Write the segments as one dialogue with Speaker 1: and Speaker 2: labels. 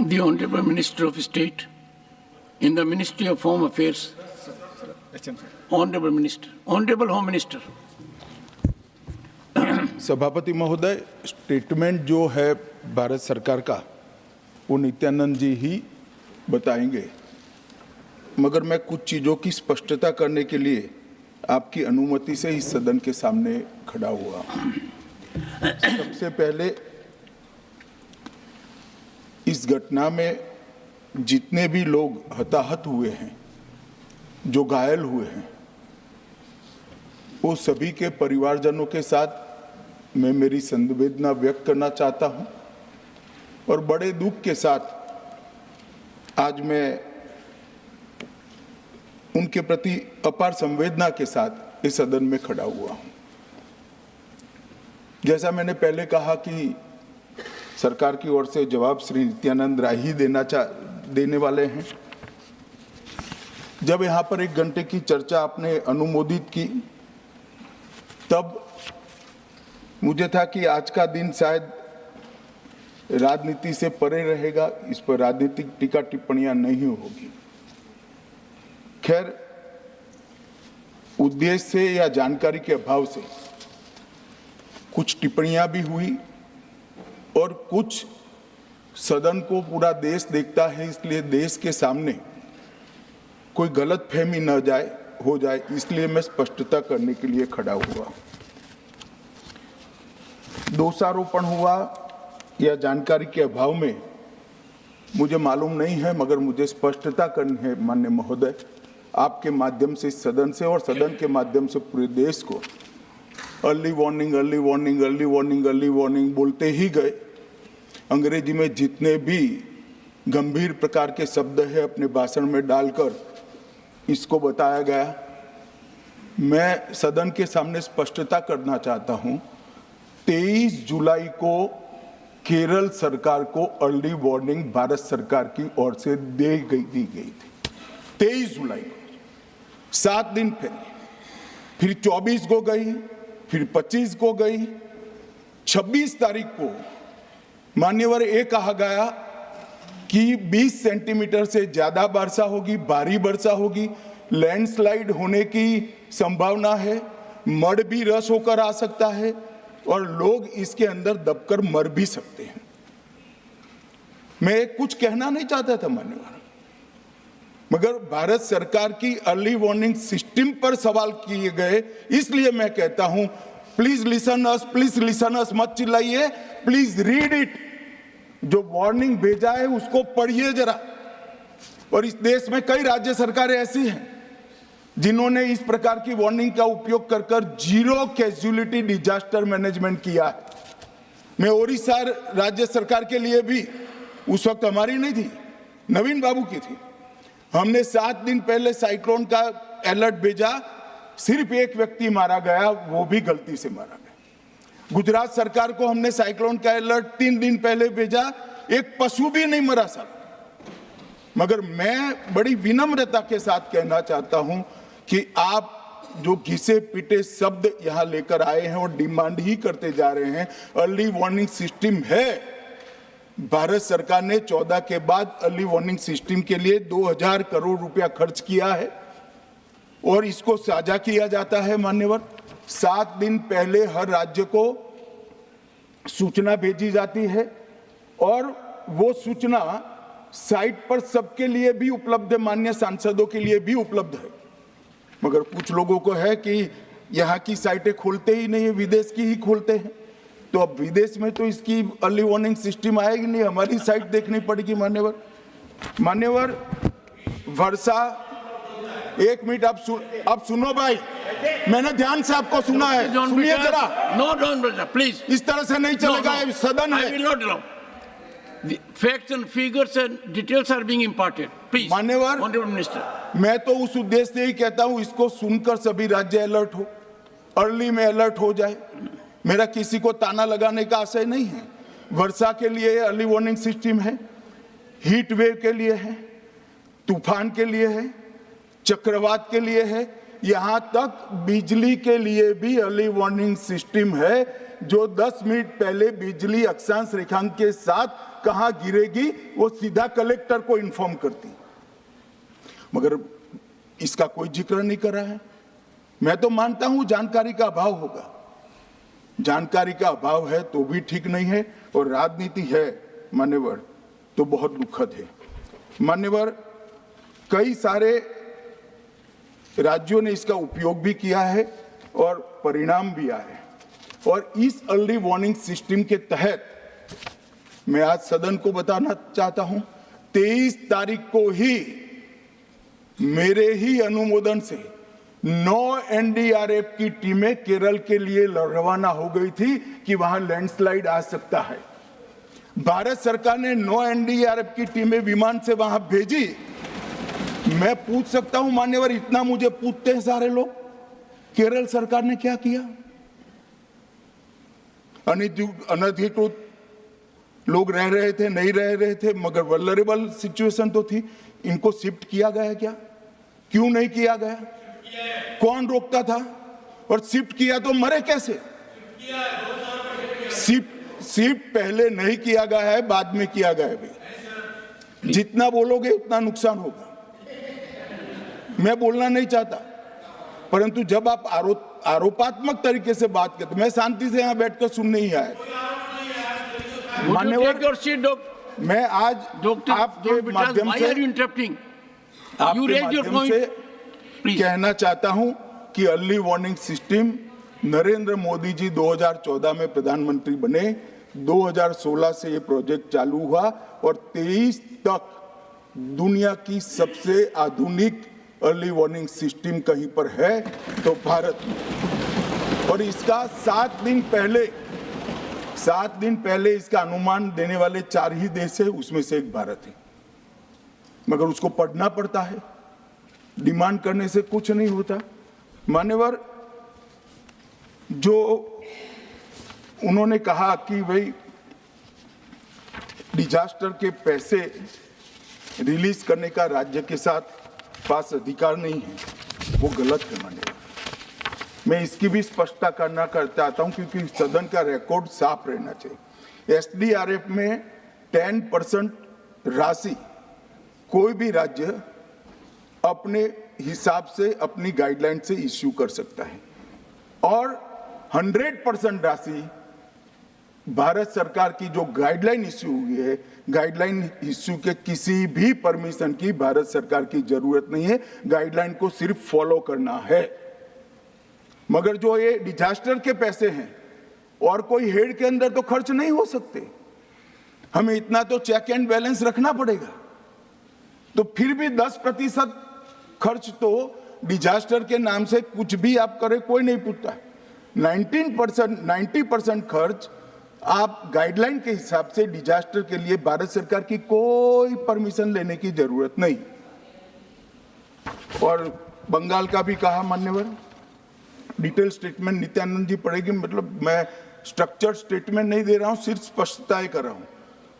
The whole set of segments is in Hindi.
Speaker 1: The Honorable Minister of State in the Ministry of Home Affairs. Honorable Minister, Honorable Home Minister.
Speaker 2: सभापति महोदय, स्टेटमेंट जो है भारत सरकार का वो नित्यानंद जी ही बताएंगे, मगर मैं कुछ चीज़ों की स्पष्टता करने के लिए आपकी अनुमति से इस सदन के सामने खड़ा हुआ। सबसे पहले इस घटना में जितने भी लोग हताहत हुए हैं, जो घायल हुए हैं, वो सभी के परिवारजनों के साथ मैं मेरी संवेदना व्यक्त करना चाहता हूं और बड़े दुख के साथ आज मैं उनके प्रति अपार संवेदना के साथ इस सदन में खड़ा हुआ हूं। जैसा मैंने पहले कहा कि सरकार की ओर से जवाब श्री नित्यानंद राय ही देने वाले हैं। जब यहाँ पर 1 घंटे की चर्चा आपने अनुमोदित की, तब मुझे था कि आज का दिन शायद राजनीति से परे रहेगा, इस पर राजनीतिक टीका टिप्पणियां नहीं होगी। खैर, उद्देश्य से या जानकारी के अभाव से कुछ टिप्पणियां भी हुई और कुछ सदन को पूरा देश देखता है, इसलिए देश के सामने कोई गलतफहमी न हो जाए, इसलिए मैं स्पष्टता करने के लिए खड़ा हुआ। दोषारोपण हुआ या जानकारी के अभाव में मुझे मालूम नहीं है, मगर मुझे स्पष्टता करनी है माननीय महोदय, आपके माध्यम से सदन से और सदन के माध्यम से पूरे देश को। Early warning early warning early warning early warning बोलते ही गए। अंग्रेजी में जितने भी गंभीर प्रकार के शब्द है अपने भाषण में डालकर इसको बताया गया। मैं सदन के सामने स्पष्टता करना चाहता हूं, 23 जुलाई को केरल सरकार को अर्ली वार्निंग भारत सरकार की ओर से दी गई थी। 23 जुलाई को, 7 दिन पहले, फिर 24 को गई, फिर 25 को गई, 26 तारीख को मान्यवर ये कहा गया कि 20 सेंटीमीटर से ज्यादा वर्षा होगी, भारी वर्षा होगी, लैंडस्लाइड होने की संभावना है, मड भी रस होकर आ सकता है और लोग इसके अंदर दबकर मर भी सकते हैं। मैं कुछ कहना नहीं चाहता था मान्यवर, मगर भारत सरकार की अर्ली वार्निंग सिस्टम पर सवाल किए गए, इसलिए मैं कहता हूं प्लीज लिसन अस, मत चिल्लाइए, प्लीज रीड इट। जो वार्निंग भेजा है उसको पढ़िए जरा। और इस देश में कई राज्य सरकारें ऐसी हैं जिन्होंने इस प्रकार की वार्निंग का उपयोग कर जीरो कैजुअलिटी डिजास्टर मैनेजमेंट किया है। मैं ओडिशा राज्य सरकार के लिए भी, उस वक्त हमारी नहीं थी, नवीन बाबू की थी, हमने 7 दिन पहले साइक्लोन का अलर्ट भेजा, सिर्फ 1 व्यक्ति मारा गया, वो भी गलती से मारा गया। गुजरात सरकार को हमने साइक्लोन का अलर्ट 3 दिन पहले भेजा, एक पशु भी नहीं मरा साहब। मगर मैं बड़ी विनम्रता के साथ कहना चाहता हूं कि आप जो घिसे पिटे शब्द यहां लेकर आए हैं और डिमांड ही करते जा रहे हैं, अर्ली वार्निंग सिस्टम है। भारत सरकार ने 14 के बाद अर्ली वार्निंग सिस्टम के लिए 2000 करोड़ रुपया खर्च किया है और इसको साझा किया जाता है मान्यवर। 7 दिन पहले हर राज्य को सूचना भेजी जाती है और वो सूचना साइट पर सबके लिए भी उपलब्ध है, माननीय सांसदों के लिए भी उपलब्ध है। मगर कुछ लोगों को है कि यहाँ की साइटें खोलते ही नहीं है, विदेश की ही खोलते हैं। तो अब विदेश में तो इसकी अर्ली वार्निंग सिस्टम आएगी नहीं, हमारी साइट देखनी पड़ेगी मान्यवर। वर्षा, 1 मिनट आप सुनो भाई, मैंने ध्यान से आपको सुना है, सुनिए जरा।
Speaker 1: नो डोंट प्लीज,
Speaker 2: इस तरह से नहीं चलेगा, सदन है।
Speaker 1: I will not allow. The facts and figures and details are being imparted. Please,
Speaker 2: मान्यवर,
Speaker 1: Honorable Minister.
Speaker 2: मैं तो उस उद्देश्य से ही कहता हूं इसको सुनकर सभी राज्य अलर्ट हो, अर्ली में अलर्ट हो जाए। मेरा किसी को ताना लगाने का आशय नहीं है। वर्षा के लिए अर्ली वार्निंग सिस्टम है, हीट वेव के लिए है, तूफान के लिए है, चक्रवात के लिए है, यहां तक बिजली के लिए भी अर्ली वार्निंग सिस्टम है। जो 10 मिनट पहले बिजली अक्षांश रेखांक के साथ कहां गिरेगी वो सीधा कलेक्टर को इन्फॉर्म करती, मगर इसका कोई जिक्र नहीं कर रहा है। मैं तो मानता हूं जानकारी का अभाव होगा, जानकारी का अभाव है तो भी ठीक नहीं है, और राजनीति है मान्यवर तो बहुत दुखद है। मान्यवर, कई सारे राज्यों ने इसका उपयोग भी किया है और परिणाम भी आए हैं, और इस अर्ली वार्निंग सिस्टम के तहत मैं आज सदन को बताना चाहता हूं, 23 तारीख को ही मेरे ही अनुमोदन से 9 एनडीआरएफ की टीमें केरल के लिए रवाना हो गई थी कि वहां लैंडस्लाइड आ सकता है। भारत सरकार ने 9 एनडीआरएफ की टीमें विमान से वहां भेजी। मैं पूछ सकता हूं मान्यवर, इतना मुझे पूछते हैं सारे लोग, केरल सरकार ने क्या किया? अनधिकृत लोग रह रहे थे, नहीं रह रहे थे, मगर वल्नरेबल सिचुएशन तो थी। इनको शिफ्ट किया गया क्या? क्यों नहीं किया गया? कौन रोकता था? और शिफ्ट किया तो मरे कैसे? शिफ्ट पहले नहीं किया गया है, बाद में किया गया है भी। जितना बोलोगे उतना नुकसान होगा। मैं बोलना नहीं चाहता, परंतु जब आप आरोपात्मक तरीके से बात करते, मैं शांति से यहां बैठकर सुनने ही आया। मान्यवर, मैं आज आपके माध्यम से कहना चाहता हूं कि early warning system Narendra Modi ji 2014 में प्रधानमंत्री बने, 2016 से ये प्रोजेक्ट चालू हुआ और 23 तक दुनिया की सबसे आधुनिक अर्ली वार्निंग सिस्टम कहीं पर है तो भारत में। और इसका 7 दिन पहले इसका अनुमान देने वाले 4 ही देश है, उसमें से एक भारत है। मगर उसको पढ़ना पड़ता है, डिमांड करने से कुछ नहीं होता। मान्यवर, जो उन्होंने कहा कि भाई डिजास्टर के पैसे रिलीज करने का राज्य के साथ पास अधिकार नहीं है, वो गलत है। मान्यवर, मैं इसकी भी स्पष्टता करना चाहता हूं क्योंकि सदन का रिकॉर्ड साफ रहना चाहिए। एसडीआरएफ में 10% राशि कोई भी राज्य अपने हिसाब से अपनी गाइडलाइन से इश्यू कर सकता है, और 100% राशि भारत सरकार की जो गाइडलाइन इश्यू हुई है, गाइडलाइन इश्यू के किसी भी परमिशन की भारत सरकार की जरूरत नहीं है, गाइडलाइन को सिर्फ फॉलो करना है। मगर जो ये डिजास्टर के पैसे हैं और कोई हेड के अंदर तो खर्च नहीं हो सकते, हमें इतना तो चेक एंड बैलेंस रखना पड़ेगा। तो फिर भी 10% खर्च तो डिजास्टर के नाम से कुछ भी आप करें कोई नहीं पूछता। 90% खर्च आप गाइडलाइन के हिसाब से डिजास्टर के लिए भारत सरकार की कोई परमिशन लेने की जरूरत नहीं। और बंगाल का भी कहा मान्यवर, डिटेल स्टेटमेंट नित्यानंद जी पढ़ेगी, मतलब मैं स्ट्रक्चर्ड स्टेटमेंट नहीं दे रहा हूं, सिर्फ स्पष्टताएं कर रहा हूं।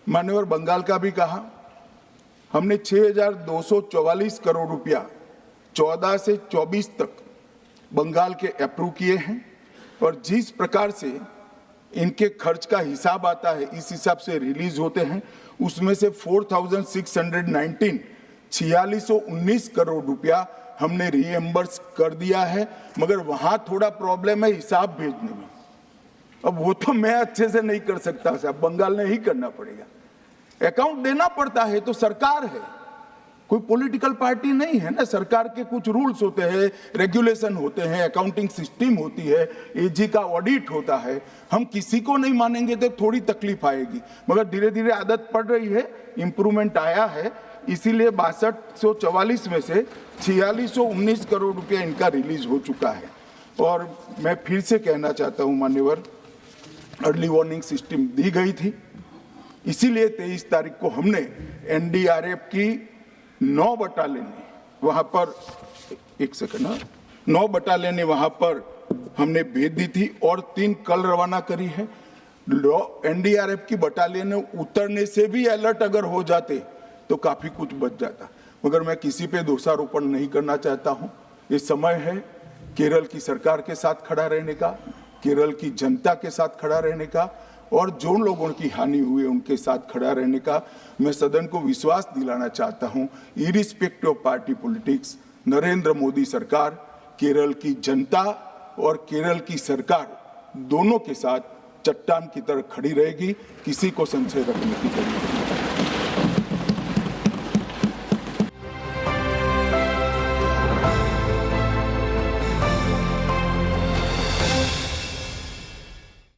Speaker 2: मान्यवर, बंगाल का भी कहा, हमने 6,244 करोड़ रुपया 14 से 24 तक बंगाल के अप्रूव किए हैं, और जिस प्रकार से इनके खर्च का हिसाब आता है इस हिसाब से रिलीज होते हैं, उसमें से 4,619 4619 करोड़ रुपया हमने रीएम्बर्स कर दिया है। मगर वहां थोड़ा प्रॉब्लम है हिसाब भेजने में। अब वो तो मैं अच्छे से नहीं कर सकता साहब, बंगाल ने ही करना पड़ेगा। अकाउंट देना पड़ता है तो सरकार है, कोई पॉलिटिकल पार्टी नहीं है ना। सरकार के कुछ रूल्स होते हैं, रेगुलेशन होते हैं, अकाउंटिंग सिस्टम होती है, एजी का ऑडिट होता है। हम किसी को नहीं मानेंगे तो थोड़ी तकलीफ आएगी, मगर धीरे धीरे आदत पड़ रही है, इंप्रूवमेंट आया है। इसीलिए 6244 में से 4619 करोड़ रुपया इनका रिलीज हो चुका है। और मैं फिर से कहना चाहता हूं मान्यवर, अर्ली वार्निंग सिस्टम दी गई थी, इसीलिए 23 तारीख को हमने एनडीआरएफ की 9 बटालियन वहां पर 9 बटालियन वहां पर हमने भेज दी थी, और 3 कल रवाना करी है। एनडीआरएफ की बटालियन उतरने से भी अलर्ट अगर हो जाते तो काफी कुछ बच जाता। मगर मैं किसी पे दोषारोपण नहीं करना चाहता हूं। ये समय है केरल की सरकार के साथ खड़ा रहने का, केरल की जनता के साथ खड़ा रहने का और जो लोगों की हानि हुई है उनके साथ खड़ा रहने का मैं सदन को विश्वास दिलाना चाहता हूं। Irrespective of party politics, Narendra Modi सरकार केरल की जनता और केरल की सरकार दोनों के साथ चट्टान की तरह खड़ी रहेगी, किसी को संशय रखने की जरूरत नहीं।